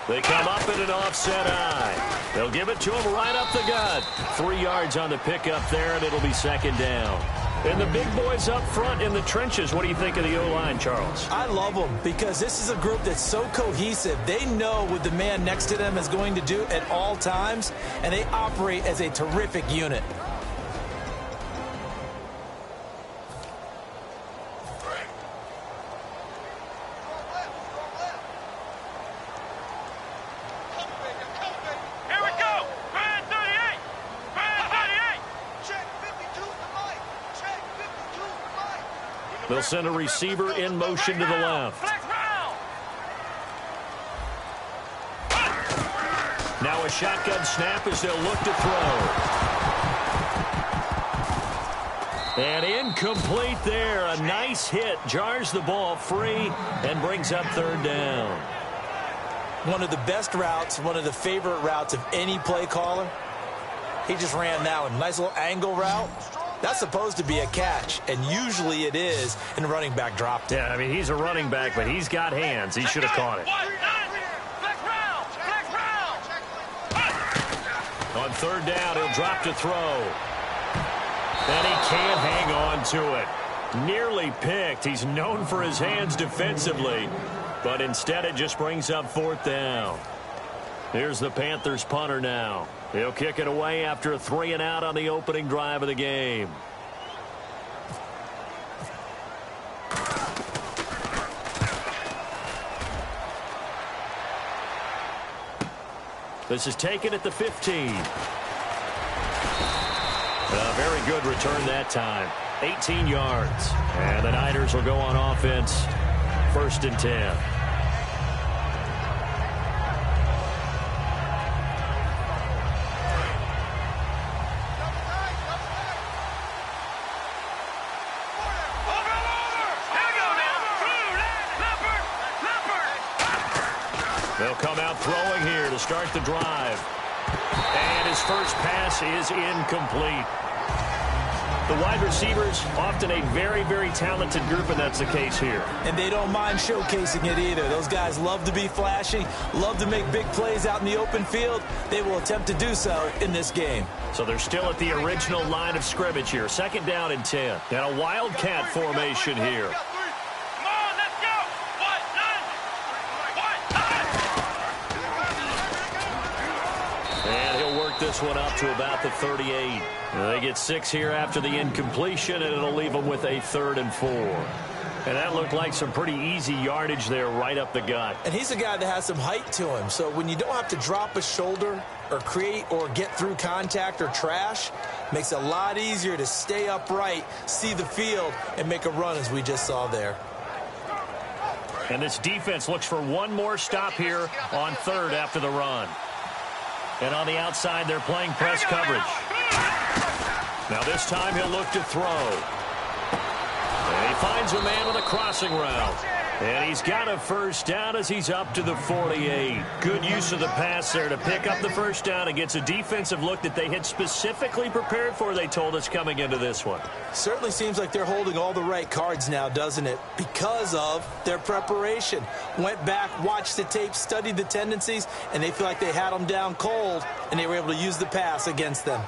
They come up in an offset eye. They'll give it to him right up the gut. 3 yards on the pickup there, and it'll be second down. And the big boys up front in the trenches, what do you think of the O-line, Charles? I love them because this is a group that's so cohesive. They know what the man next to them is going to do at all times, and they operate as a terrific unit. They'll send a receiver in motion to the left. Now a shotgun snap as they'll look to throw. And incomplete there. A nice hit. Jars the ball free and brings up third down. One of the best routes, one of the favorite routes of any play caller. He just ran that one. Nice little angle route. That's supposed to be a catch, and usually it is, and the running back dropped it. Yeah, I mean, he's a running back, but he's got hands. He should have caught it. On third down, he'll drop to throw. And he can't hang on to it. Nearly picked. He's known for his hands defensively, but instead it just brings up fourth down. Here's the Panthers punter now. He'll kick it away after a 3-and-out on the opening drive of the game. This is taken at the 15. A very good return that time. 18 yards. And the Niners will go on offense. 1st and 10. They'll come out throwing here to start the drive. And his first pass is incomplete. The wide receivers, often a very, very talented group, and that's the case here. And they don't mind showcasing it either. Those guys love to be flashy, love to make big plays out in the open field. They will attempt to do so in this game. So they're still at the original line of scrimmage here. 2nd down and 10. And a wildcat formation here. This one up to about the 38. They get 6 here after the incompletion, and it'll leave them with a 3rd and 4. And that looked like some pretty easy yardage there right up the gut. And he's a guy that has some height to him, so when you don't have to drop a shoulder or create or get through contact or trash, makes it a lot easier to stay upright, see the field, and make a run as we just saw there. And this defense looks for one more stop here on 3rd after the run. And on the outside, they're playing press coverage. Now this time he'll look to throw. And he finds a man with a crossing route. And he's got a first down as he's up to the 48. Good use of the pass there to pick up the first down against a defensive look that they had specifically prepared for, they told us, coming into this one. Certainly seems like they're holding all the right cards now, doesn't it? Because of their preparation. Went back, watched the tape, studied the tendencies, and they feel like they had them down cold, and they were able to use the pass against them.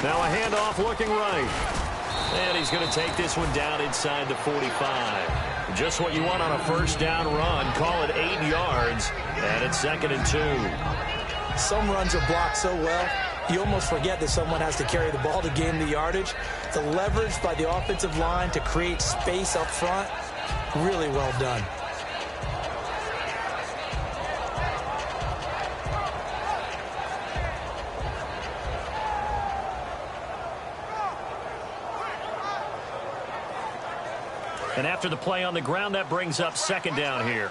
Now a handoff looking right. And he's going to take this one down inside the 45. Just what you want on a first down run. Call it 8 yards. And it's 2nd and 2. Some runs are blocked so well, you almost forget that someone has to carry the ball to gain the yardage. The leverage by the offensive line to create space up front, really well done. And after the play on the ground, that brings up 2nd down here.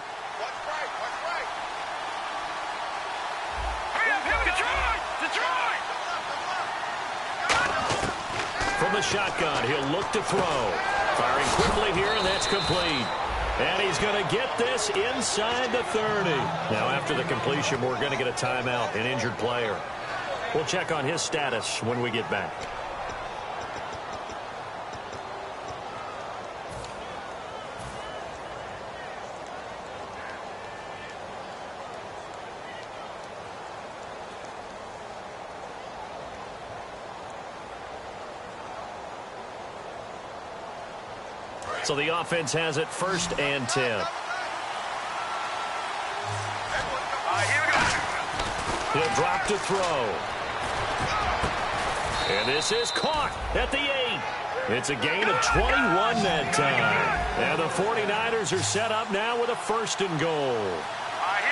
From the shotgun, he'll look to throw. Firing quickly here, and that's complete. And he's going to get this inside the 30. Now, after the completion, we're going to get a timeout, an injured player. We'll check on his status when we get back. So the offense has it 1st and 10. He'll drop to throw. And this is caught at the 8. It's a gain of 21 that time. And the 49ers are set up now with a 1st and goal.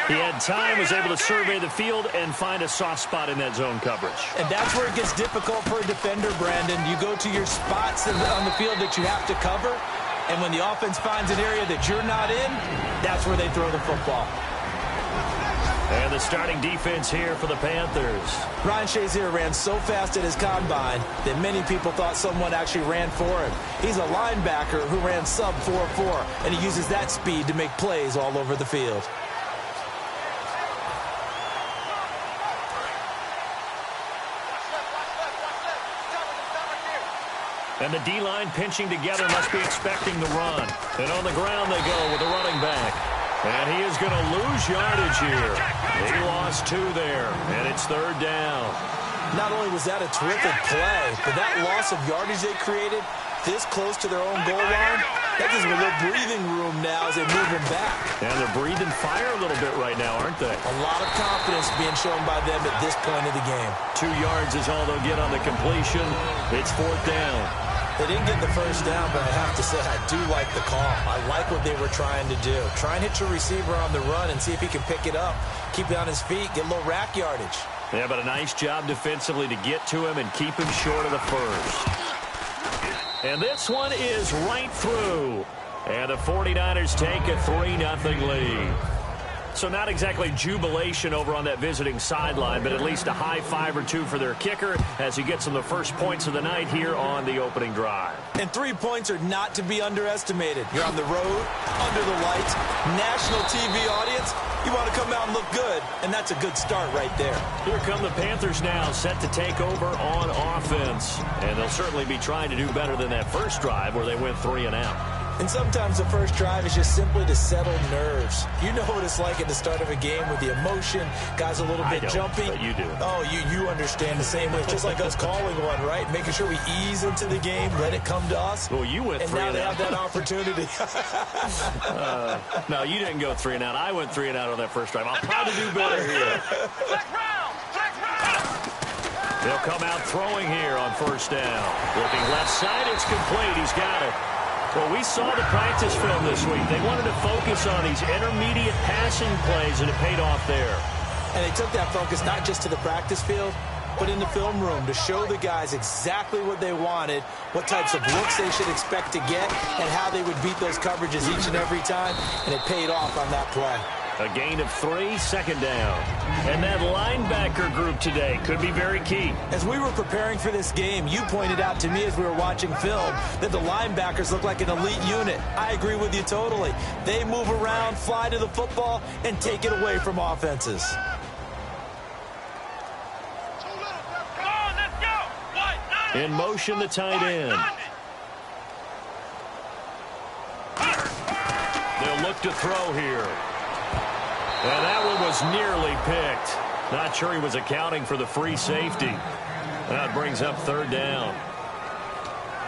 He had time, was able to survey the field and find a soft spot in that zone coverage. And that's where it gets difficult for a defender, Brandon. You go to your spots on the field that you have to cover. And when the offense finds an area that you're not in, that's where they throw the football. And the starting defense here for the Panthers. Ryan Shazier ran so fast at his combine that many people thought someone actually ran for him. He's a linebacker who ran sub 4.4, and he uses that speed to make plays all over the field. And the D-line pinching together, must be expecting the run. And on the ground they go with the running back. And he is going to lose yardage here. He lost 2 there, and it's 3rd down. Not only was that a terrific play, but that loss of yardage they created this close to their own goal line, that gives them a little breathing room now as they move him back. And they're breathing fire a little bit right now, aren't they? A lot of confidence being shown by them at this point of the game. 2 yards is all they'll get on the completion. It's 4th down. They didn't get the 1st down, but I have to say I do like the call. I like what they were trying to do. Try and hit your receiver on the run and see if he can pick it up, keep it on his feet, get a little rack yardage. Yeah, but a nice job defensively to get to him and keep him short of the 1st. And this one is right through. And the 49ers take a 3-0 lead. So not exactly jubilation over on that visiting sideline, but at least a high 5 or 2 for their kicker as he gets them the first points of the night here on the opening drive. And 3 points are not to be underestimated. You're on the road, under the lights, national TV audience. You want to come out and look good, and that's a good start right there. Here come the Panthers now, set to take over on offense. And they'll certainly be trying to do better than that first drive where they went 3 and out. And sometimes the first drive is just simply to settle nerves. You know what it's like at the start of a game with the emotion, guys a little bit jumpy. But you do. Oh, you understand the same way. It's just like us calling one, right? Making sure we ease into the game, let it come to us. Well, you went 3 and out. And now they have that opportunity. No, you didn't go 3 and out. I went 3 and out on that first drive. I'll try to do better here. They'll come out throwing here on 1st down. Looking left side, it's complete. He's got it. Well, we saw the practice film this week. They wanted to focus on these intermediate passing plays, and it paid off there. And they took that focus not just to the practice field, but in the film room to show the guys exactly what they wanted, what types of looks they should expect to get, and how they would beat those coverages each and every time, and it paid off on that play. A gain of 3, 2nd down. And that linebacker group today could be very key. As we were preparing for this game, you pointed out to me as we were watching film that the linebackers look like an elite unit. I agree with you totally. They move around, fly to the football, and take it away from offenses. In motion, the tight end. They'll look to throw here. And that one was nearly picked. Not sure he was accounting for the free safety. That brings up 3rd down.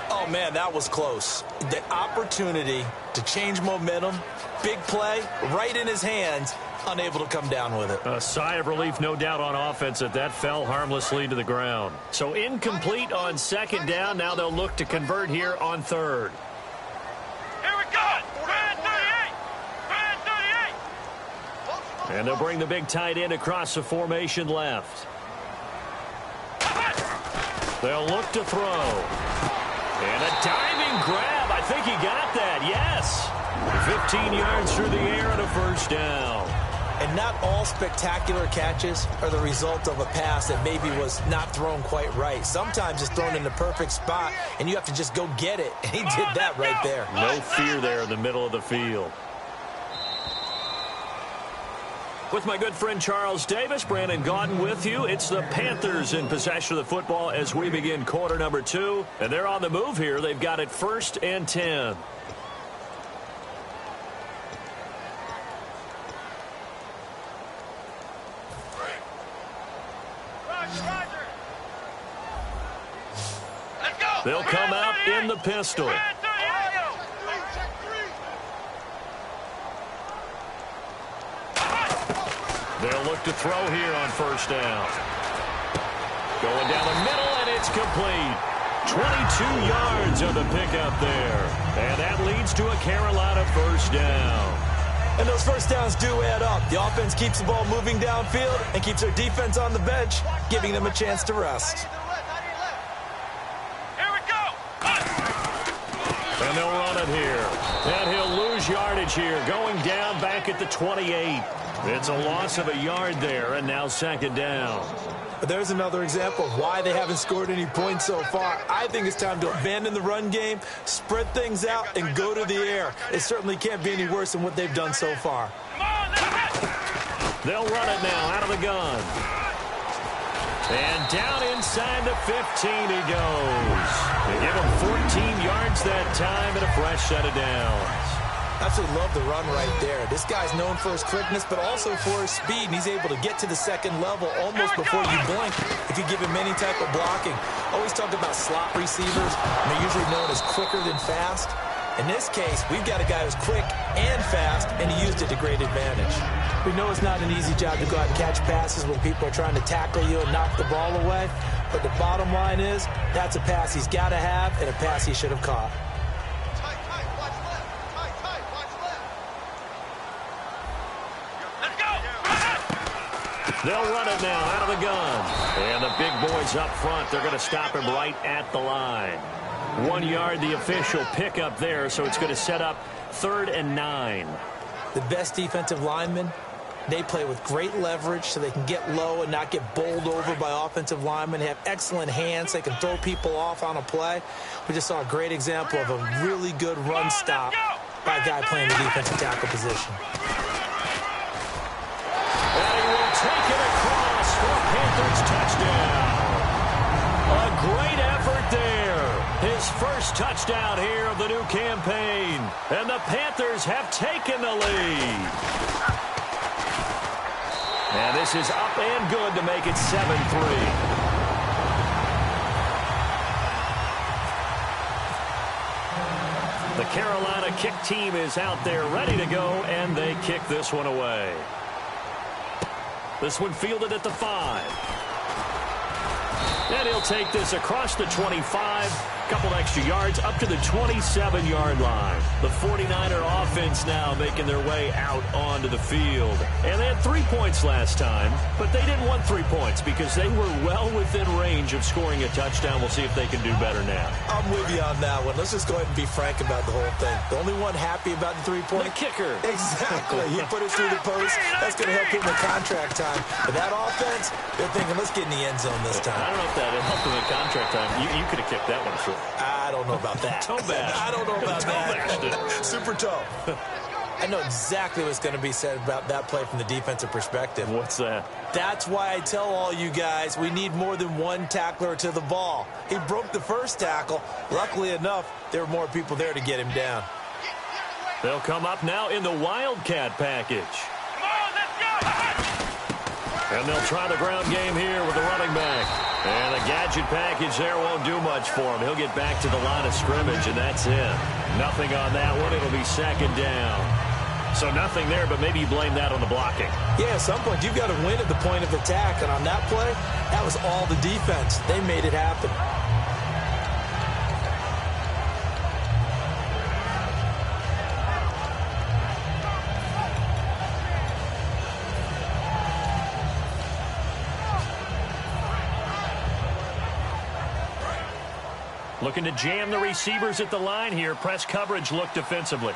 Oh, man, that was close. The opportunity to change momentum, big play, right in his hands, unable to come down with it. A sigh of relief, no doubt, on offense that fell harmlessly to the ground. So incomplete on 2nd down. Now they'll look to convert here on 3rd. And they'll bring the big tight end across the formation left. They'll look to throw. And a diving grab. I think he got that. Yes. 15 yards through the air and a 1st down. And not all spectacular catches are the result of a pass that maybe was not thrown quite right. Sometimes it's thrown in the perfect spot, and you have to just go get it. And he did that right there. No fear there in the middle of the field. With my good friend Charles Davis, Brandon Gaudin with you. It's the Panthers in possession of the football as we begin quarter number 2. And they're on the move here. They've got it 1st and 10. They'll come out in the pistol. They'll look to throw here on 1st down. Going down the middle, and it's complete. 22 yards on the pickup there. And that leads to a Carolina 1st down. And those 1st downs do add up. The offense keeps the ball moving downfield and keeps their defense on the bench, giving them a chance to rest. And they'll run it here. And he'll lose yardage here, going down back at the 28. It's a loss of a yard there, and now 2nd down. But there's another example of why they haven't scored any points so far. I think it's time to abandon the run game, spread things out, and go to the air. It certainly can't be any worse than what they've done so far. They'll run it now out of the gun. And down inside the 15 he goes. They give him 14 yards that time and a fresh set of downs. Absolutely love the run right there. This guy's known for his quickness, but also for his speed, and he's able to get to the 2nd level almost before you blink if you give him any type of blocking. Always talk about slot receivers, and they're usually known as quicker than fast. In this case, we've got a guy who's quick and fast, and he used it to great advantage. We know it's not an easy job to go out and catch passes when people are trying to tackle you and knock the ball away, but the bottom line is that's a pass he's got to have and a pass he should have caught. They'll run it now out of the gun. And the big boys up front, they're going to stop him right at the line. 1 yard, the official pickup there, so it's going to set up 3rd and 9. The best defensive linemen, they play with great leverage so they can get low and not get bowled over by offensive linemen. They have excellent hands. They can throw people off on a play. We just saw a great example of a really good run stop by a guy playing the defensive tackle position. And he will take it across for Panthers touchdown. A great effort there. His 1st touchdown here of the new campaign. And the Panthers have taken the lead. And this is up and good to make it 7-3. The Carolina kick team is out there ready to go, and they kick this one away. This one fielded at the 5. And he'll take this across the 25. Couple extra yards up to the 27-yard line. The 49er offense now making their way out onto the field. And they had 3 points last time, but they didn't want 3 points because they were well within range of scoring a touchdown. We'll see if they can do better now. I'm with you on that one. Let's just go ahead and be frank about the whole thing. The only one happy about the 3-point? The kicker. Exactly. He put it through the post. That's going to help him with contract time. But that offense, they're thinking, let's get in the end zone this time. I don't know if that helped him with contract time. You could have kicked that one through. I don't know about that. Toe bash. I don't know about that. Toe Super toe. I know exactly what's going to be said about that play from the defensive perspective. What's that? That's why I tell all you guys we need more than one tackler to the ball. He broke the first tackle. Luckily enough, there were more people there to get him down. They'll come up now in the Wildcat package. Come on, let's go! And they'll try the ground game here with the running back. And the gadget package there won't do much for him. He'll get back to the line of scrimmage, and that's it. Nothing on that one. It'll be 2nd down. So nothing there, but maybe you blame that on the blocking. Yeah, at some point, you've got to win at the point of attack. And on that play, that was all the defense. They made it happen. Looking to jam the receivers at the line here. Press coverage look defensively.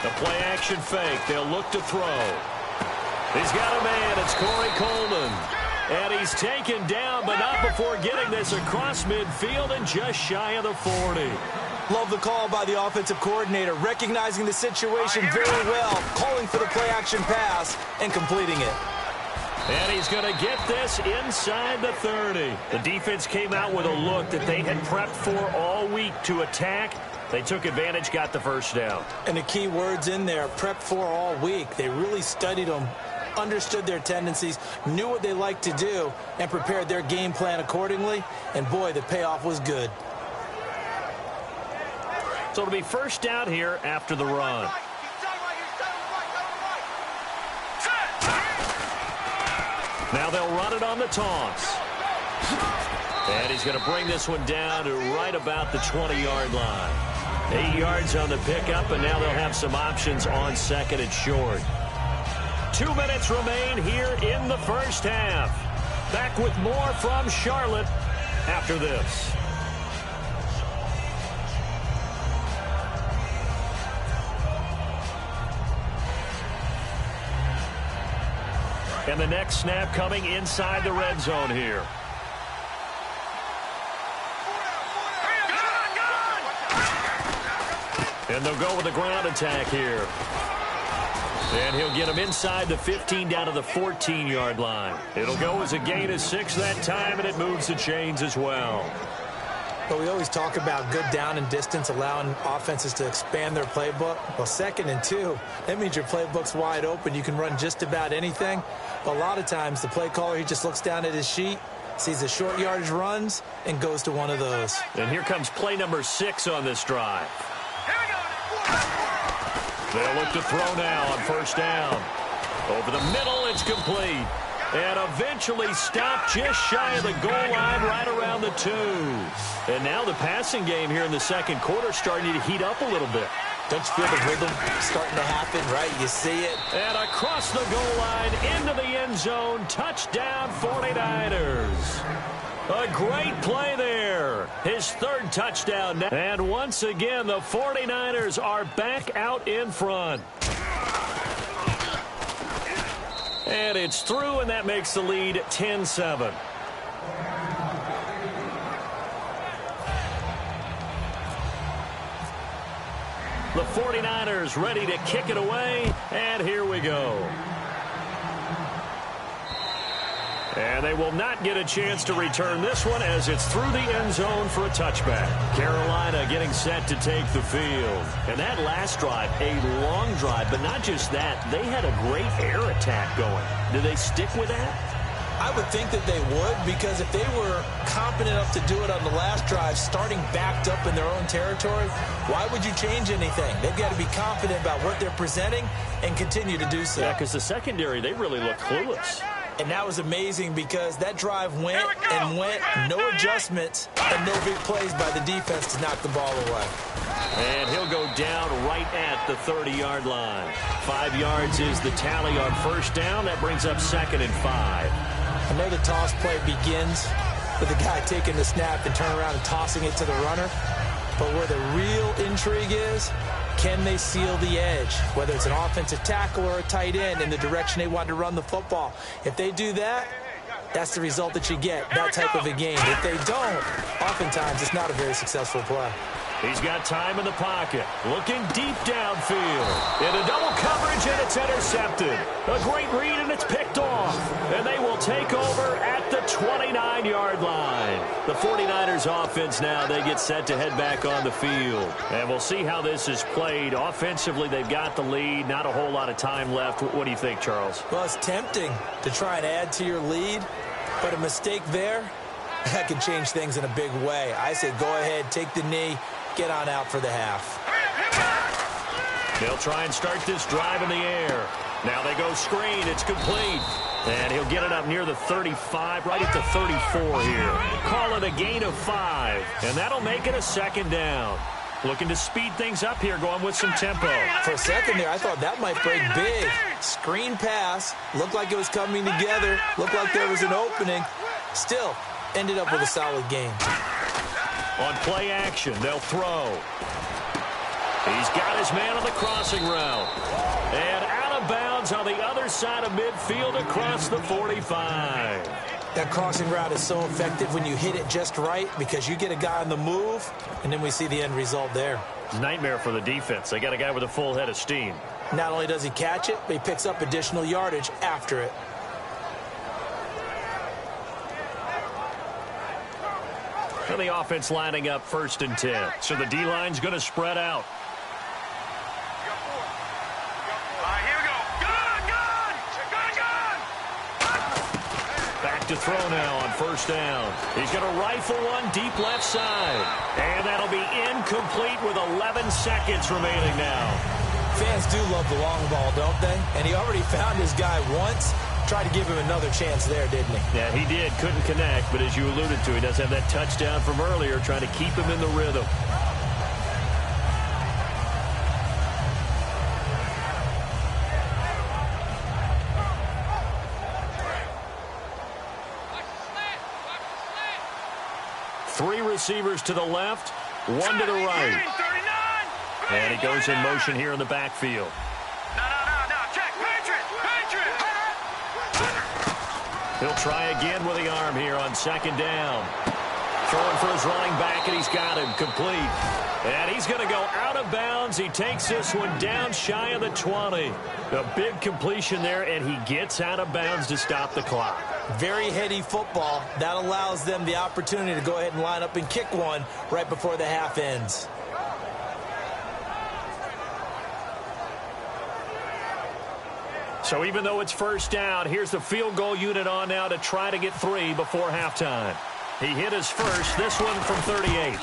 The play-action fake. They'll look to throw. He's got a man. It's Corey Coleman. And he's taken down, but not before getting this across midfield and just shy of the 40. Love the call by the offensive coordinator, recognizing the situation very well, calling for the play-action pass and completing it. And he's going to get this inside the 30. The defense came out with a look that they had prepped for all week to attack. They took advantage, got the first down. And the key words in there, prepped for all week. They really studied them, understood their tendencies, knew what they liked to do, and prepared their game plan accordingly. And, boy, the payoff was good. So it'll be first down here after the run. Now they'll run it on the toss. And he's going to bring this one down to right about the 20-yard line. 8 yards on the pickup, and now they'll have some options on second and short. 2 minutes remain here in the first half. Back with more from Charlotte after this. And the next snap coming inside the red zone here. And they'll go with the ground attack here. And he'll get him inside the 15 down to the 14-yard line. It'll go as a gain of 6 that time, and it moves the chains as well. But we always talk about good down and distance, allowing offenses to expand their playbook. Well, 2nd and 2, that means your playbook's wide open. You can run just about anything. But a lot of times, the play caller, he just looks down at his sheet, sees the short yardage runs, and goes to one of those. And here comes play number 6 on this drive. They'll look to throw now on first down. Over the middle, it's complete. And eventually stopped just shy of the goal line right around the 2. And now the passing game here in the second quarter starting to heat up a little bit. Don't you feel the rhythm starting to happen, right? You see it. And across the goal line into the end zone. Touchdown 49ers. A great play there. His 3rd touchdown. And once again, the 49ers are back out in front. And it's through, and that makes the lead 10-7. The 49ers ready to kick it away, and here we go. And they will not get a chance to return this one as it's through the end zone for a touchback. Carolina getting set to take the field. And that last drive, a long drive, but not just that. They had a great air attack going. Do they stick with that? I would think that they would, because if they were competent enough to do it on the last drive, starting backed up in their own territory, why would you change anything? They've got to be confident about what they're presenting and continue to do so. Yeah, because the secondary, they really look clueless. And that was amazing because that drive went and went, no adjustments, and no big plays by the defense to knock the ball away. And he'll go down right at the 30-yard line. 5 yards is the tally on first down. That brings up 2nd and 5. I know the toss play begins with the guy taking the snap and turning around and tossing it to the runner. But where the real intrigue is, can they seal the edge, whether it's an offensive tackle or a tight end, in the direction they want to run the football? If they do that, that's the result that you get, that type of a game. If they don't, oftentimes it's not a very successful play. He's got time in the pocket, looking deep downfield. Into double coverage, and it's intercepted. A great read, and it's picked off. And they will take over at the 29-yard line. The 49ers offense now, they get set to head back on the field. And we'll see how this is played. Offensively, they've got the lead. Not a whole lot of time left. What do you think, Charles? Well, it's tempting to try and add to your lead, but a mistake there, that can change things in a big way. I say go ahead, take the knee, get on out for the half. They'll try and start this drive in the air. Now they go screen. It's complete. And he'll get it up near the 35, right at the 34 here. Call it a gain of 5. And that'll make it a 2nd down. Looking to speed things up here, going with some tempo. For a second there, I thought that might break big. Screen pass. Looked like it was coming together. Looked like there was an opening. Still, ended up with a solid game. On play action, they'll throw. He's got his man on the crossing route. And out of bounds on the other side of midfield across the 45. That crossing route is so effective when you hit it just right because you get a guy on the move, and then we see the end result there. Nightmare for the defense. They got a guy with a full head of steam. Not only does he catch it, but he picks up additional yardage after it. And the offense lining up 1st and 10. So the D-line's going to spread out. Back to throw now on 1st down. He's going to rifle one deep left side. And that'll be incomplete with 11 seconds remaining now. Fans do love the long ball, don't they? And he already found his guy once. Tried to give him another chance there, didn't he? Yeah, he did. Couldn't connect, but as you alluded to, he does have that touchdown from earlier, trying to keep him in the rhythm. Three receivers to the left, one to the right. And he goes in motion here in the backfield. He'll try again with the arm here on 2nd down. Throwing for his running back, and he's got him complete. And he's going to go out of bounds. He takes this one down shy of the 20. A big completion there, and he gets out of bounds to stop the clock. Very heady football. That allows them the opportunity to go ahead and line up and kick one right before the half ends. So even though it's 1st down, here's the field goal unit on now to try to get 3 before halftime. He hit his first, this one from 38.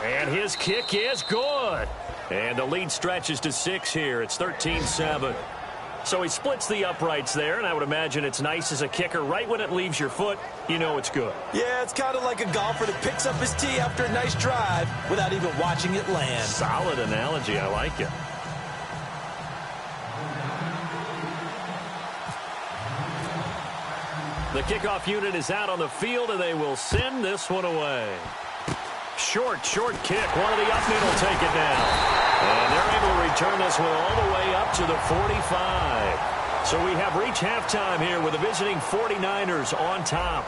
And his kick is good. And the lead stretches to 6 here. It's 13-7. So he splits the uprights there, and I would imagine it's nice as a kicker. Right when it leaves your foot, you know it's good. Yeah, it's kind of like a golfer that picks up his tee after a nice drive without even watching it land. Solid analogy. I like it. The kickoff unit is out on the field, and they will send this one away. Short kick. One of the up middle take it down. And they're able to return this one all the way up to the 45. So we have reached halftime here with the visiting 49ers on top.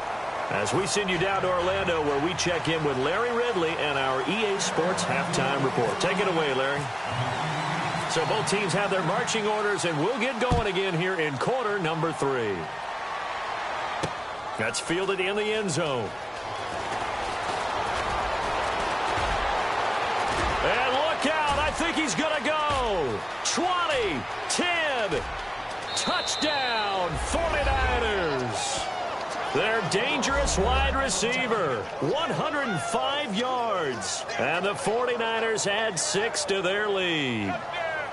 As we send you down to Orlando, where we check in with Larry Ridley and our EA Sports Halftime Report. Take it away, Larry. So both teams have their marching orders, and we'll get going again here in quarter number 3. That's fielded in the end zone. And look out. I think he's going to go. 20, 10, touchdown, 49ers. Their dangerous wide receiver, 105 yards. And the 49ers add 6 to their lead.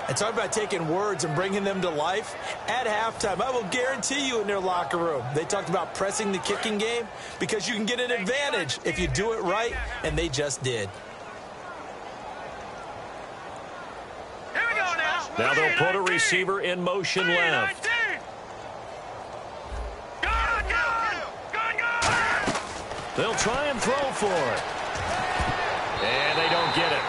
And talk about taking words and bringing them to life. At halftime, I will guarantee you in their locker room, they talked about pressing the kicking game because you can get an advantage if you do it right, and they just did. Here we go now. Now they'll put a receiver in motion left. They'll try and throw for it. And they don't get it.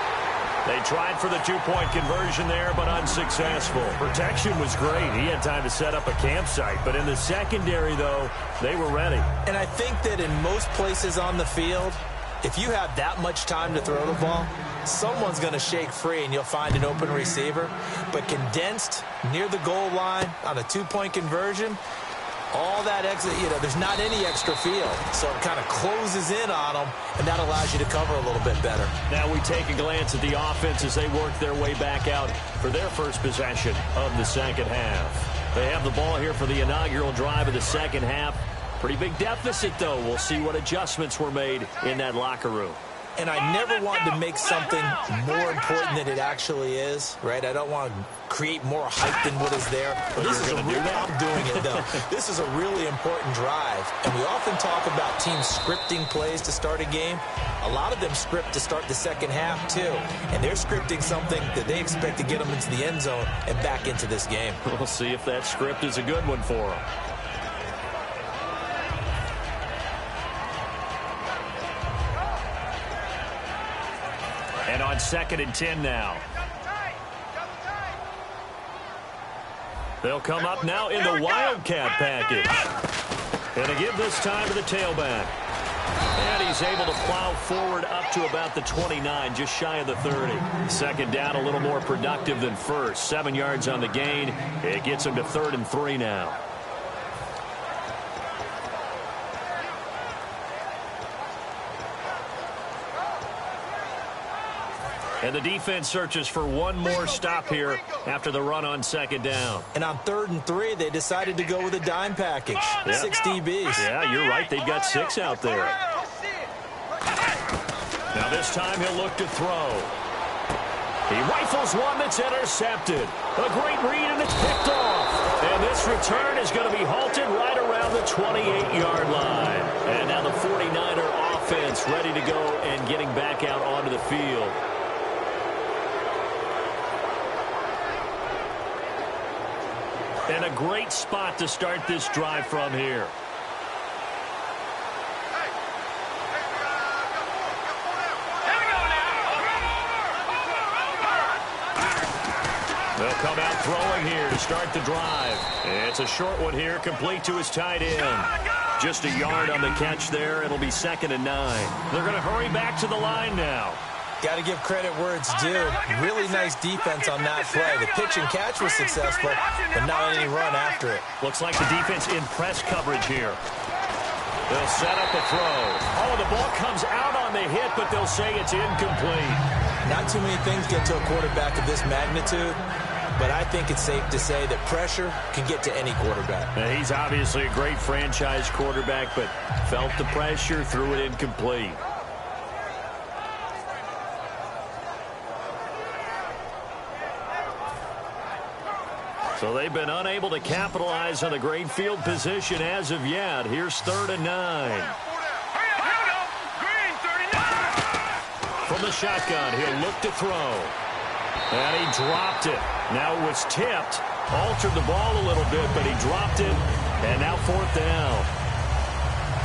They tried for the 2-point conversion there, but unsuccessful. Protection was great. He had time to set up a campsite. But in the secondary, though, they were ready. And I think that in most places on the field, if you have that much time to throw the ball, someone's going to shake free and you'll find an open receiver. But condensed near the goal line on a 2-point conversion, all that exit, there's not any extra field. So it kind of closes in on them, and that allows you to cover a little bit better. Now we take a glance at the offense as they work their way back out for their first possession of the second half. They have the ball here for the inaugural drive of the second half. Pretty big deficit, though. We'll see what adjustments were made in that locker room. And I never want to make something more important than it actually is, right? I don't want to create more hype than what is there. But this is I'm doing it, though. This is a really important drive. And we often talk about teams scripting plays to start a game. A lot of them script to start the second half, too. And they're scripting something that they expect to get them into the end zone and back into this game. We'll see if that script is a good one for them. And on 2nd and 10 now. They'll come up now in the Wildcat package. And to give this time to the tailback. And he's able to plow forward up to about the 29, just shy of the 30. Second down, a little more productive than first. 7 yards on the gain. It gets him to 3rd and 3 now. And the defense searches for one more stop here after the run on 2nd down. And on 3rd and 3, they decided to go with a dime package. Yeah. 6 DBs. Yeah, you're right. They've got 6 out there. Now this time he'll look to throw. He rifles one that's intercepted. A great read, and it's picked off. And this return is going to be halted right around the 28-yard line. And now the 49er offense ready to go and getting back out onto the field. And a great spot to start this drive from here. They'll come out throwing here to start the drive. It's a short one here, complete to his tight end. Just a yard on the catch there. It'll be 2nd and 9. They're going to hurry back to the line now. Got to give credit where it's due. Really nice defense on that play. The pitch and catch was successful, but not any run after it. Looks like the defense in press coverage here. They'll set up a throw. Oh, the ball comes out on the hit, but they'll say it's incomplete. Not too many things get to a quarterback of this magnitude, but I think it's safe to say that pressure can get to any quarterback. Now, he's obviously a great franchise quarterback, but felt the pressure, threw it incomplete. So they've been unable to capitalize on the great field position as of yet. Here's 3rd and 9. From the shotgun, he'll look to throw. And he dropped it. Now it was tipped. Altered the ball a little bit, but he dropped it. And now 4th down.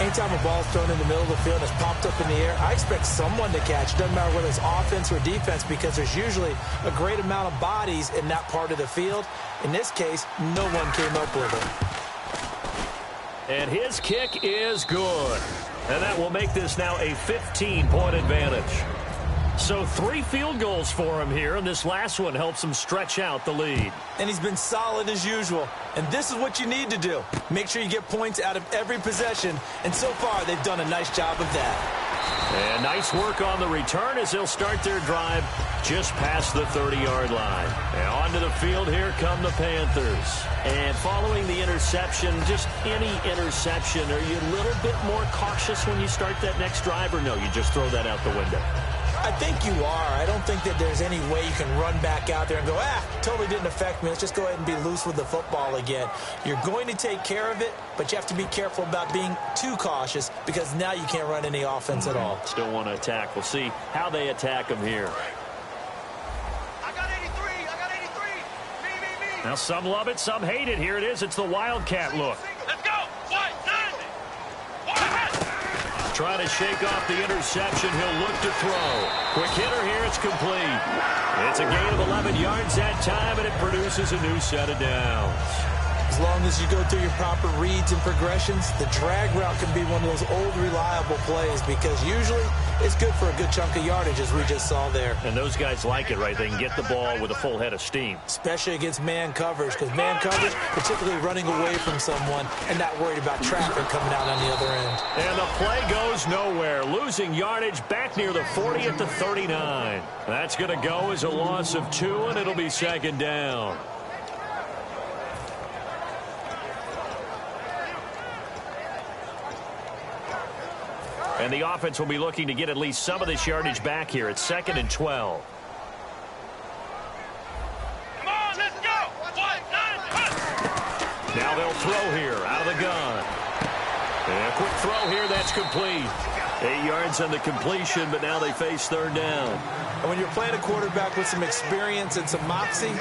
Anytime a ball's thrown in the middle of the field and it's popped up in the air, I expect someone to catch. Doesn't matter whether it's offense or defense, because there's usually a great amount of bodies in that part of the field. In this case, no one came up with it. And his kick is good. And that will make this now a 15-point advantage. So 3 field goals for him here, and this last one helps him stretch out the lead. And he's been solid as usual. And this is what you need to do. Make sure you get points out of every possession. And so far, they've done a nice job of that. And nice work on the return as they'll start their drive just past the 30-yard line. And onto the field, here come the Panthers. And following the interception, just any interception, are you a little bit more cautious when you start that next drive, or no, you just throw that out the window? I think you are. I don't think that there's any way you can run back out there and go, totally didn't affect me. Let's just go ahead and be loose with the football again. You're going to take care of it, but you have to be careful about being too cautious, because now you can't run any offense at all. Still want to attack. We'll see how they attack him here. I got 83. I got 83. Me. Now some love it, some hate it. Here it is. It's the Wildcat look. Let's go. Trying to shake off the interception. He'll look to throw. Quick hitter here. It's complete. It's a gain of 11 yards that time, and it produces a new set of downs. As long as you go through your proper reads and progressions, the drag route can be one of those old reliable plays, because usually it's good for a good chunk of yardage, as we just saw there. And those guys like it, right? They can get the ball with a full head of steam. Especially against man coverage, because man coverage, particularly running away from someone and not worried about traffic coming out on the other end. And the play goes nowhere. Losing yardage back near the 40 at the 39. That's going to go as a loss of 2, and it'll be 2nd down. And the offense will be looking to get at least some of this yardage back here. It's 2nd and 12. Come on, let's go. Now they'll throw here out of the gun. And a quick throw here. That's complete. 8 yards on the completion, but now they face 3rd down. And when you're playing a quarterback with some experience and some moxie,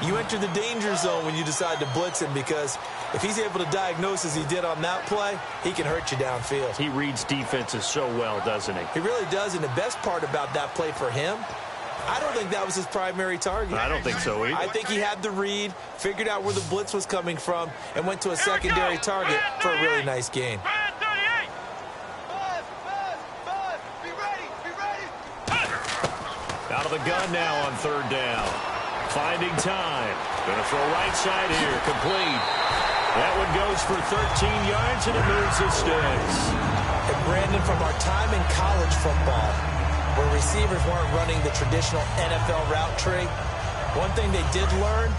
you enter the danger zone when you decide to blitz him, because if he's able to diagnose as he did on that play, he can hurt you downfield. He reads defenses so well, doesn't he? He really does, and the best part about that play for him I don't think that was his primary target. I don't think so either. I think he had the read, figured out where the blitz was coming from, and went to a secondary target for a really nice gain. Out of the gun now on third down. Finding time. Going to throw right side here. Complete. That one goes for 13 yards, and it moves the sticks. And Brandon, from our time in college football, where receivers weren't running the traditional NFL route tree, one thing they did learn,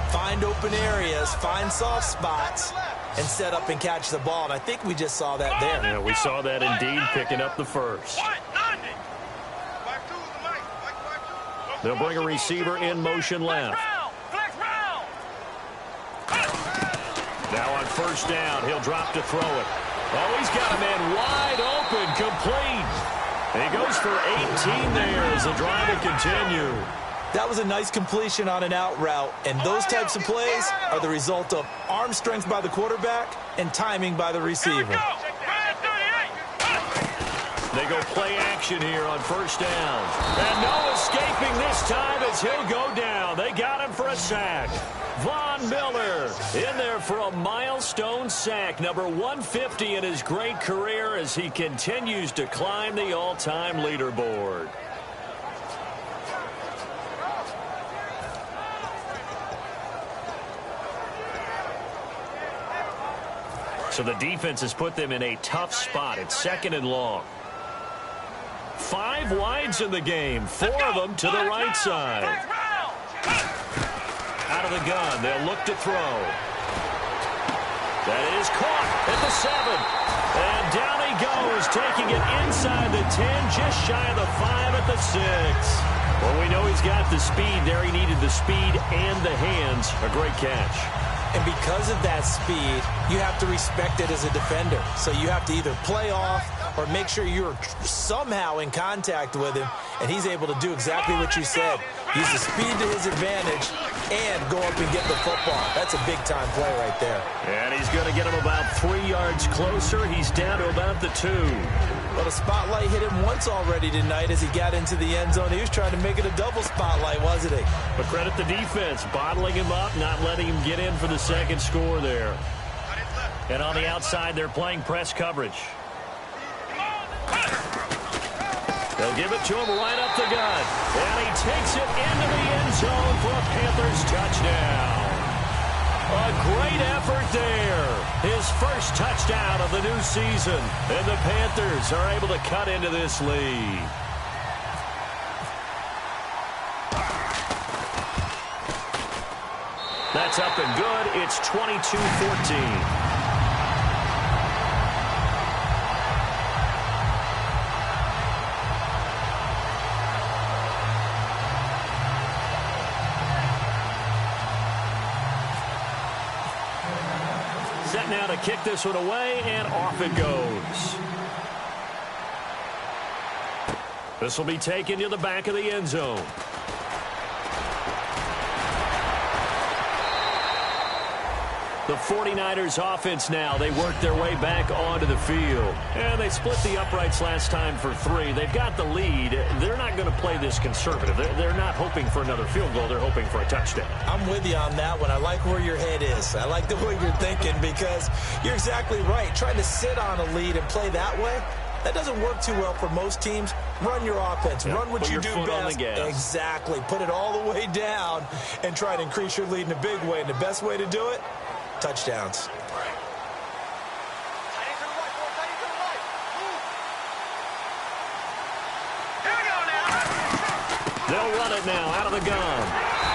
find open areas, find soft spots, and set up and catch the ball. And I think we just saw that there. Yeah, we saw that indeed, picking up the first. They'll bring a receiver in motion left. Now on first down, he'll drop to throw it. Oh, he's got a man wide open, complete. And he goes for 18 there as the drive will continue. That was a nice completion on an out route, and those types of plays are the result of arm strength by the quarterback and timing by the receiver. They go play action here on first down. And no escaping this time as he'll go down. They got him for a sack. Von Miller in there for a milestone sack, number 150 in his great career as he continues to climb the all-time leaderboard. So the defense has put them in a tough spot. It's second and long. 5 wides in the game, 4 of them to the right side. Out of the gun, they'll look to throw. That is caught at the 7. And down he goes, taking it inside the 10, just shy of the 5 at the 6. Well, we know he's got the speed there. He needed the speed and the hands. A great catch. And because of that speed, you have to respect it as a defender. So you have to either play off or make sure you're somehow in contact with him, and he's able to do exactly what you said. Use the speed to his advantage and go up and get the football. That's a big-time play right there. And he's going to get him about 3 yards closer. He's down to about the 2. Well, the spotlight hit him once already tonight as he got into the end zone. He was trying to make it a double spotlight, wasn't he? But credit the defense, bottling him up, not letting him get in for the second score there. And on the outside, they're playing press coverage. They'll give it to him right up the gut. And he takes it into the end zone for a Panthers touchdown. A great effort there. His first touchdown of the new season. And the Panthers are able to cut into this lead. That's up and good. It's 22-14. Set now to kick this one away, and off it goes. This will be taken to the back of the end zone. The 49ers offense now, they work their way back onto the field. And they split the uprights last time for 3. They've got the lead. They're not going to play this conservative. They're not hoping for another field goal. They're hoping for a touchdown. I'm with you on that one. I like where your head is. I like the way you're thinking because you're exactly right. Trying to sit on a lead and play that way, that doesn't work too well for most teams. Run your offense. Yeah, run what you do best. Exactly. Put it all the way down and try to increase your lead in a big way. And the best way to do it, touchdowns. They'll run it now out of the gun.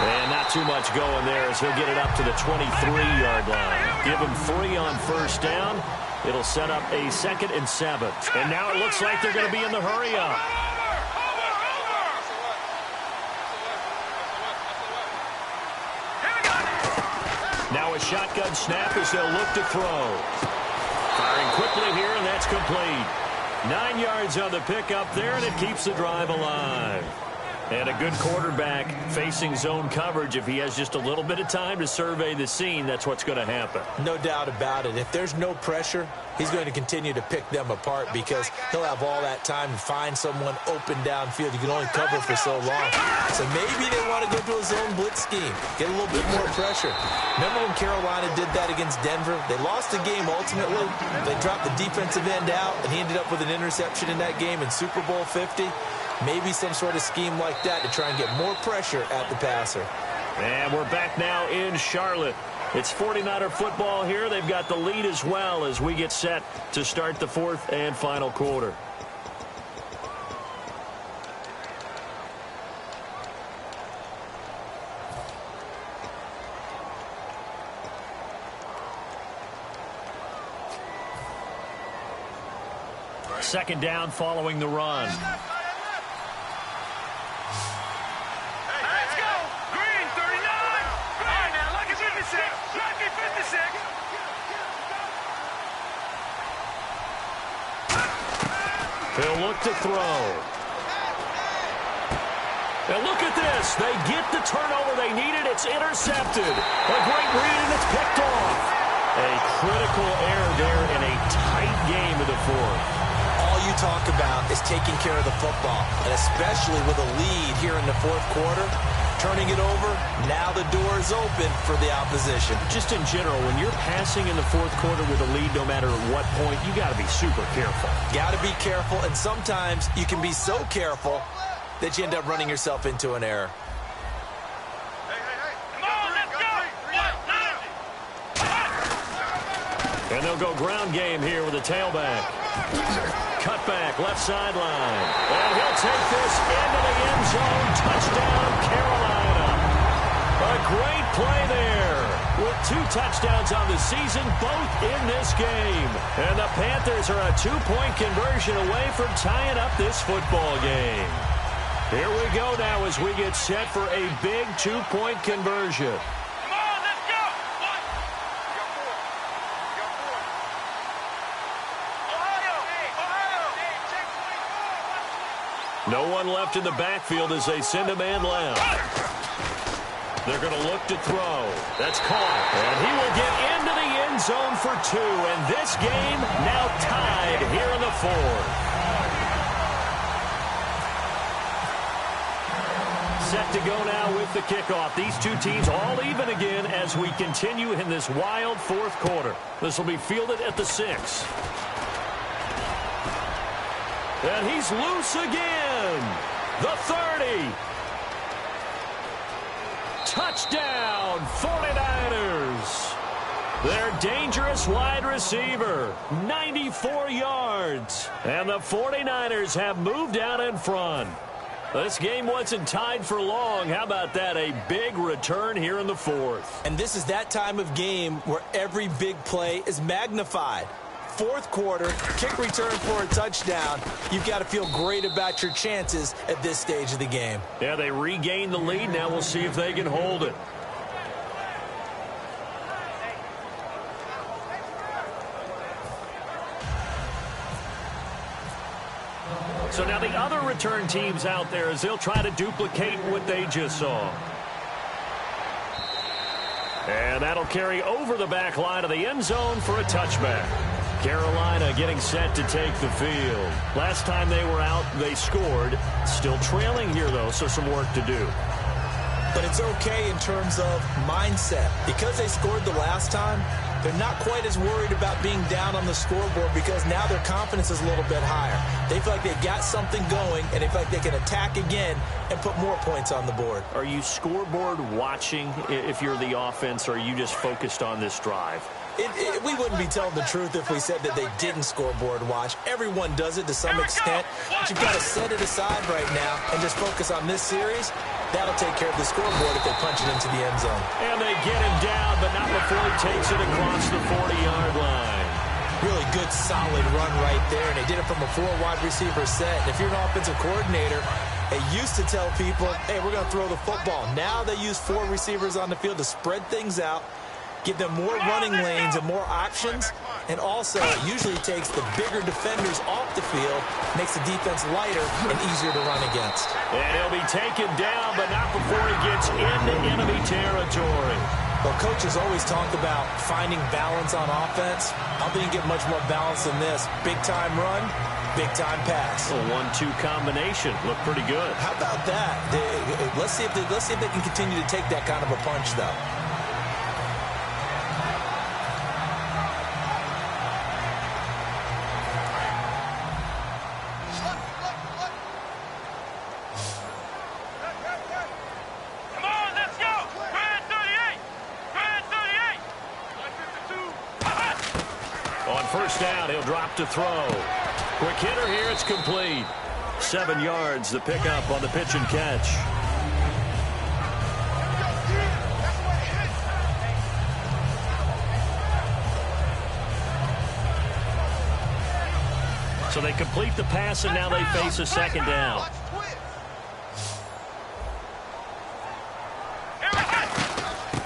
And not too much going there as he'll get it up to the 23-yard line. Give him 3 on first down. It'll set up a 2nd and 7. And now it looks like they're going to be in the hurry-up. Now a shotgun snap as they'll look to throw. Firing quickly here, and that's complete. 9 yards on the pickup there, and it keeps the drive alive. And a good quarterback facing zone coverage, if he has just a little bit of time to survey the scene, that's what's going to happen. No doubt about it. If there's no pressure, he's going to continue to pick them apart because he'll have all that time to find someone open downfield. You can only cover for so long. So maybe they want to go to a zone blitz scheme, get a little bit more pressure. Remember when Carolina did that against Denver? They lost the game ultimately. They dropped the defensive end out, and he ended up with an interception in that game in Super Bowl 50. Maybe some sort of scheme like that to try and get more pressure at the passer. And we're back now in Charlotte. It's 49er football here. They've got the lead as well as we get set to start the fourth and final quarter. Second down following the run. He'll look to throw. And look at this. They get the turnover they needed. It's intercepted. A great read, and it's picked off. A critical error there in a tight game of the fourth. All you talk about is taking care of the football, and especially with a lead here in the fourth quarter. Turning it over, now the door is open for the opposition. Just in general, when you're passing in the fourth quarter with a lead, no matter at what point, you got to be super careful. Got to be careful, and sometimes you can be so careful that you end up running yourself into an error. And they'll go ground game here with a tailback. Cutback, left sideline. And he'll take this into the end zone. Touchdown, Carolina. A great play there. With 2 touchdowns on the season, both in this game. And the Panthers are a 2-point conversion away from tying up this football game. Here we go now as we get set for a big 2-point conversion. No one left in the backfield as they send a man left. They're going to look to throw. That's caught. And he will get into the end zone for 2. And this game now tied here in the fourth. Set to go now with the kickoff. These two teams all even again as we continue in this wild fourth quarter. This will be fielded at the 6. And he's loose again. The 30. Touchdown, 49ers. Their dangerous wide receiver, 94 yards. And the 49ers have moved out in front. This game wasn't tied for long. How about that? A big return here in the fourth. And this is that time of game where every big play is magnified. Fourth quarter, kick return for a touchdown. You've got to feel great about your chances at this stage of the game. Yeah, they regained the lead. Now we'll see if they can hold it. So now the other return teams out there as they'll try to duplicate what they just saw. And that'll carry over the back line of the end zone for a touchback. Carolina getting set to take the field. Last time they were out, they scored. Still trailing here, though, so some work to do. But it's okay in terms of mindset. Because they scored the last time, they're not quite as worried about being down on the scoreboard because now their confidence is a little bit higher. They feel like they've got something going, and they feel like they can attack again and put more points on the board. Are you scoreboard watching if you're the offense, or are you just focused on this drive? We wouldn't be telling the truth if we said that they didn't scoreboard watch. Everyone does it to some extent, but you've got to set it aside right now and just focus on this series. That'll take care of the scoreboard if they punch it into the end zone. And they get him down, but not before he takes it across the 40-yard line. Really good, solid run right there, and they did it from a 4-wide receiver set. And if you're an offensive coordinator, they used to tell people, hey, we're going to throw the football. Now they use 4 receivers on the field to spread things out, give them more running lanes and more options. And also, it usually takes the bigger defenders off the field, makes the defense lighter and easier to run against. And he'll be taken down, but not before he gets into enemy territory. Well, coaches always talk about finding balance on offense. I don't think you get much more balance than this. Big-time run, big-time pass. A 1-2 combination. Looked pretty good. How about that? Let's see if they can continue to take that kind of a punch, though. First down, he'll drop to throw. Quick hitter here, it's complete. 7 yards, the pickup on the pitch and catch. So they complete the pass, and now they face a second down.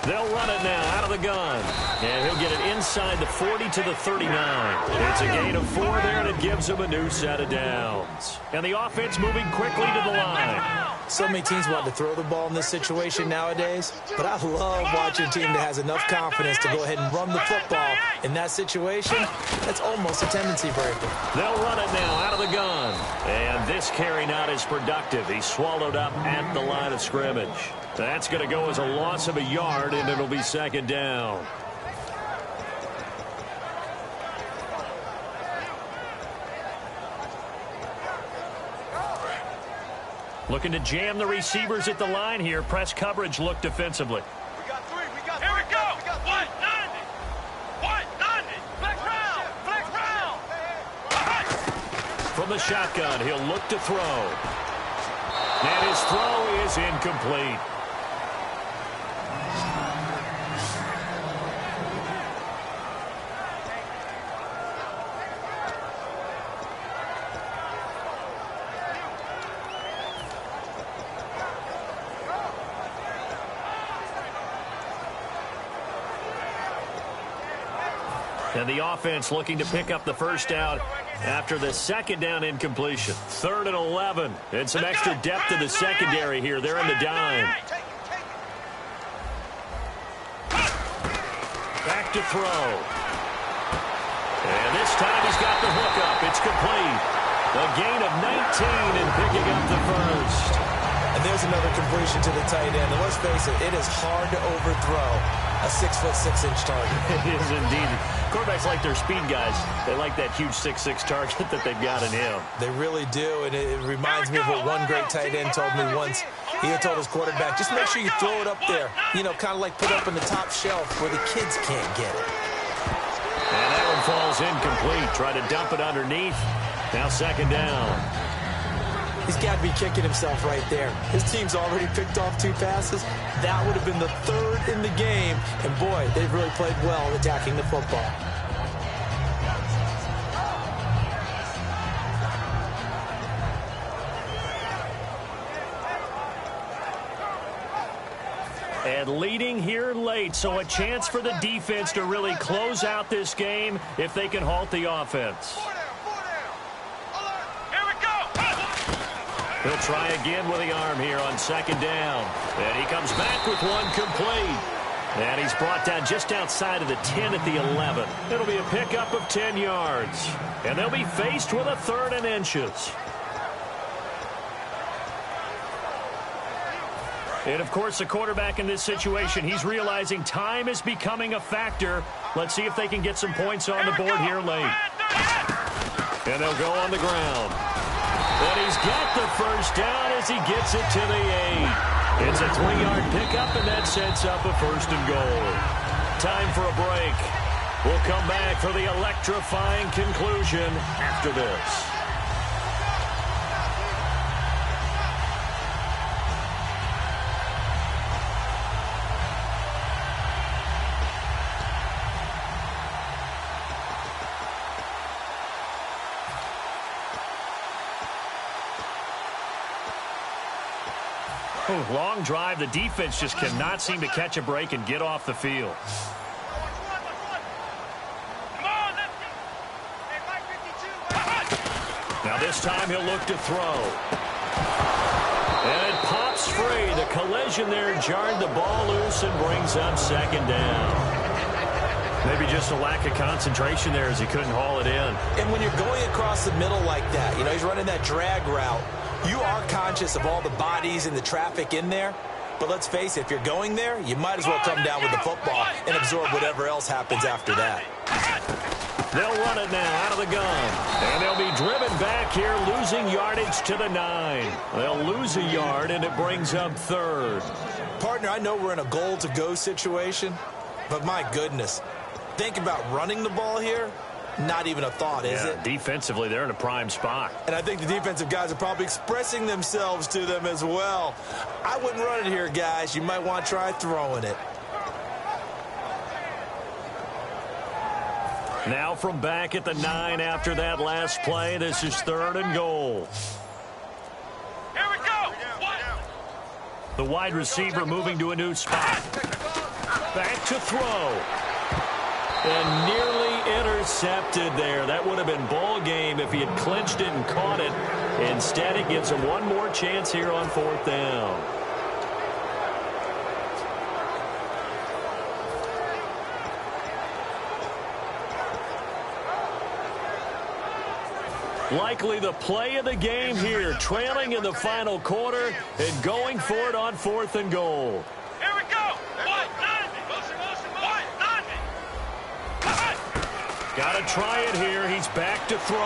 They'll run it now out of the gun. And he'll get it inside the 40 to the 39. It's a gain of 4 there, and it gives him a new set of downs. And the offense moving quickly to the line. So many teams want to throw the ball in this situation nowadays, but I love watching a team that has enough confidence to go ahead and run the football. In that situation, that's almost a tendency breaker. They'll run it now out of the gun. And this carry not as productive. He's swallowed up at the line of scrimmage. That's going to go as a loss of a yard, and it'll be second down. Looking to jam the receivers at the line here. Press coverage look defensively. We got 3. Here we go. 190. 190. Flex round. Flex round. From the shotgun, he'll look to throw. And his throw is incomplete. And the offense looking to pick up the first down after the second down incompletion. 3rd and 11. And some extra depth in the secondary here. They're in the dime. Back to throw. And this time he's got the hook up. It's complete. A gain of 19 and picking up the first. And there's another completion to the tight end. And let's face it, it is hard to overthrow a 6'6" target. It is indeed. Quarterbacks like their speed guys. They like that huge 6'6" target that they've got in him. They really do, and it reminds me of what one great tight end told me once. He had told his quarterback, just make sure you throw it up there. You know, kind of like put it up on the top shelf where the kids can't get it. And that one falls incomplete. Try to dump it underneath. Now second down. He's got to be kicking himself right there. His team's already picked off 2 passes. That would have been the 3rd in the game. And, boy, they've really played well attacking the football. And leading here late, so a chance for the defense to really close out this game if they can halt the offense. He'll try again with the arm here on second down. And he comes back with one complete. And he's brought down just outside of the 10 at the 11. It'll be a pickup of 10 yards. And they'll be faced with a 3rd and inches. And, of course, the quarterback in this situation, he's realizing time is becoming a factor. Let's see if they can get some points on the board here late. And they'll go on the ground. And he's got the first down as he gets it to the 8. It's a 3-yard pickup, and that sets up a 1st and goal. Time for a break. We'll come back for the electrifying conclusion after this. Long drive. The defense just cannot seem to catch a break and get off the field. this time he'll look to throw. And it pops free. The collision there jarred the ball loose and brings up second down. Maybe just a lack of concentration there as he couldn't haul it in. And when you're going across the middle like that, you know, he's running that drag route, you are conscious of all the bodies and the traffic in there. But let's face it, if you're going there, you might as well come down with the football and absorb whatever else happens after that. They'll run it now out of the gun. And they'll be driven back here, losing yardage to the 9. They'll lose a yard, and it brings up third. Partner, I know we're in a goal-to-go situation, but my goodness, think about running the ball here. Not even a thought, is it? Defensively, they're in a prime spot. And I think the defensive guys are probably expressing themselves to them as well. I wouldn't run it here, guys. You might want to try throwing it. Now from back at the 9 after that last play, this is 3rd and goal. Here we go. The wide receiver moving to a new spot. Back to throw. And nearly intercepted there. That would have been ball game if he had clinched it and caught it. Instead, it gives him one more chance here on 4th down. Likely the play of the game here, trailing in the final quarter and going for it on 4th and goal. Here we go. Got to try it here. He's back to throw.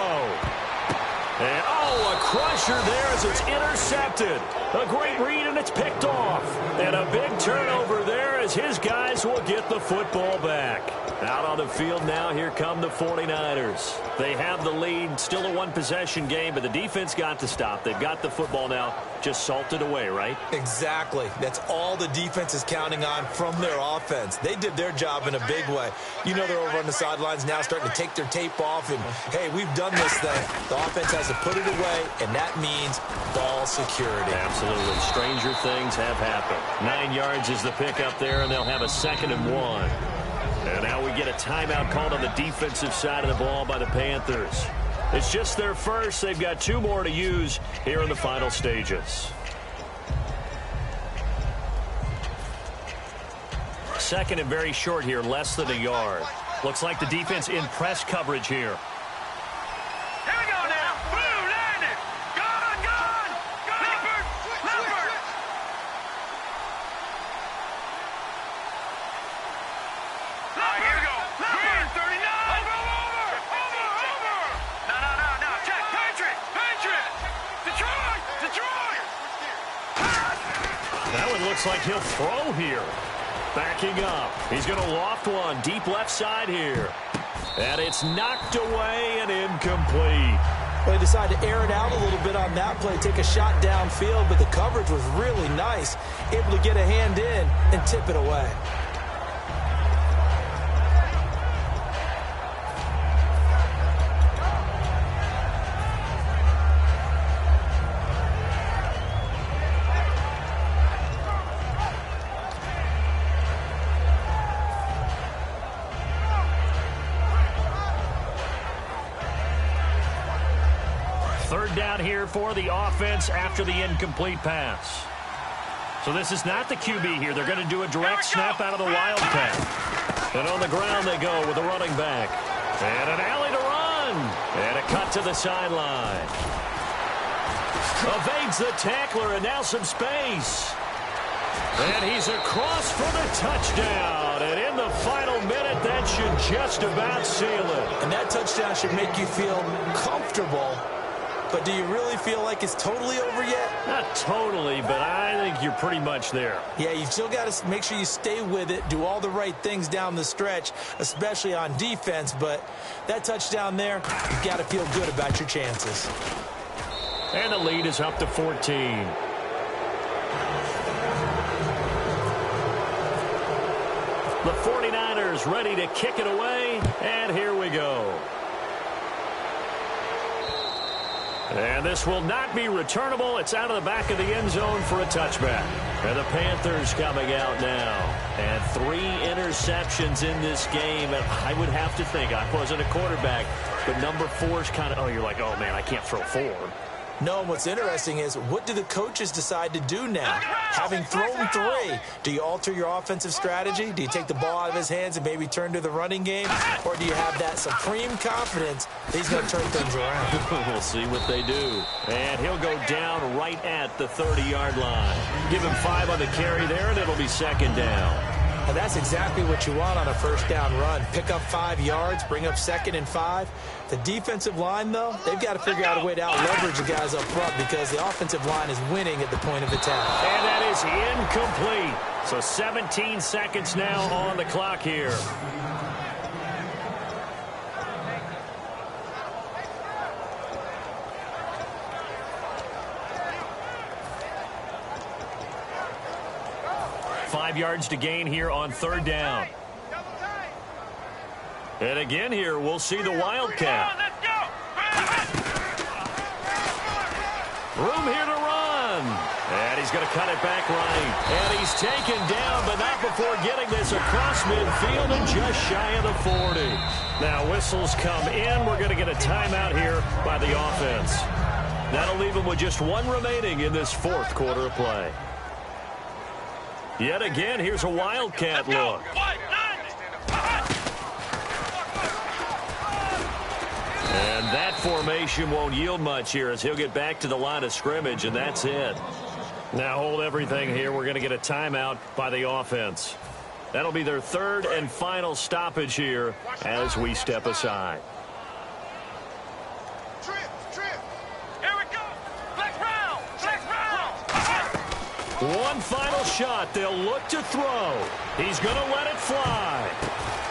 And, a crusher there as it's intercepted. A great read, and it's picked off. And a big turnover there as his guys will get the football back. Out on the field now, here come the 49ers. They have the lead, still a one-possession game, but the defense got to stop. They've got the football now, just salted away, right? Exactly. That's all the defense is counting on from their offense. They did their job in a big way. You know they're over on the sidelines now starting to take their tape off, and, hey, we've done this thing. The offense has to put it away, and that means ball security. Absolutely. Stranger things have happened. 9 yards is the pickup there, and they'll have a 2nd and 1. And now we get a timeout called on the defensive side of the ball by the Panthers. It's just their first. They've got 2 more to use here in the final stages. 2nd and very short here, less than a yard. Looks like the defense in press coverage here. Here we go now. Blue landed. Gone. Leopard. Here we go. Green 39. Over. No. Check. Patriot. Detroit. That one looks like he'll throw here. Backing up. He's going to loft one deep left side here. And it's knocked away and incomplete. Well, they decided to air it out a little bit on that play, take a shot downfield, but the coverage was really nice. Able to get a hand in and tip it away. Down here for the offense after the incomplete pass. So this is not the QB here. They're going to do a direct snap out of the Wildcat. And on the ground they go with a running back. And an alley to run. And a cut to the sideline. Evades the tackler and now some space. And he's across for the touchdown. And in the final minute, that should just about seal it. And that touchdown should make you feel comfortable. But do you really feel like it's totally over yet? Not totally, but I think you're pretty much there. Yeah, you've still got to make sure you stay with it, do all the right things down the stretch, especially on defense. But that touchdown there, you've got to feel good about your chances. And the lead is up to 14. The 49ers ready to kick it away, and here we go. And this will not be returnable. It's out of the back of the end zone for a touchback. And the Panthers coming out now. And 3 interceptions in this game. And I would have to think, I wasn't a quarterback, but number 4 is kind of, oh, you're like, oh, man, I can't throw 4. No, and what's interesting is, what do the coaches decide to do now? Having thrown 3, do you alter your offensive strategy? Do you take the ball out of his hands and maybe turn to the running game? Or do you have that supreme confidence that he's going to turn things around? We'll see what they do. And he'll go down right at the 30-yard line. Give him 5 on the carry there, and it'll be 2nd down. And that's exactly what you want on a first down run. Pick up 5 yards, bring up 2nd and 5. The defensive line, though, they've got to figure out a way to out-leverage the guys up front because the offensive line is winning at the point of attack. And that is incomplete. So 17 seconds now on the clock here. Five yards to gain here on 3rd down. And again here, we'll see the Wildcat. Room here to run. And he's going to cut it back right. And he's taken down, but not before getting this across midfield and just shy of the 40. Now whistles come in. We're going to get a timeout here by the offense. That'll leave him with just 1 remaining in this 4th quarter of play. Yet again, here's a Wildcat look. And that formation won't yield much here as he'll get back to the line of scrimmage, and that's it. Now hold everything here. We're going to get a timeout by the offense. That'll be their 3rd and final stoppage here as we step aside. One final shot. They'll look to throw. He's going to let it fly.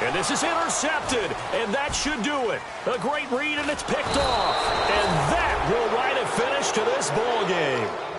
And this is intercepted. And that should do it. A great read, and it's picked off. And that will write a finish to this ball game.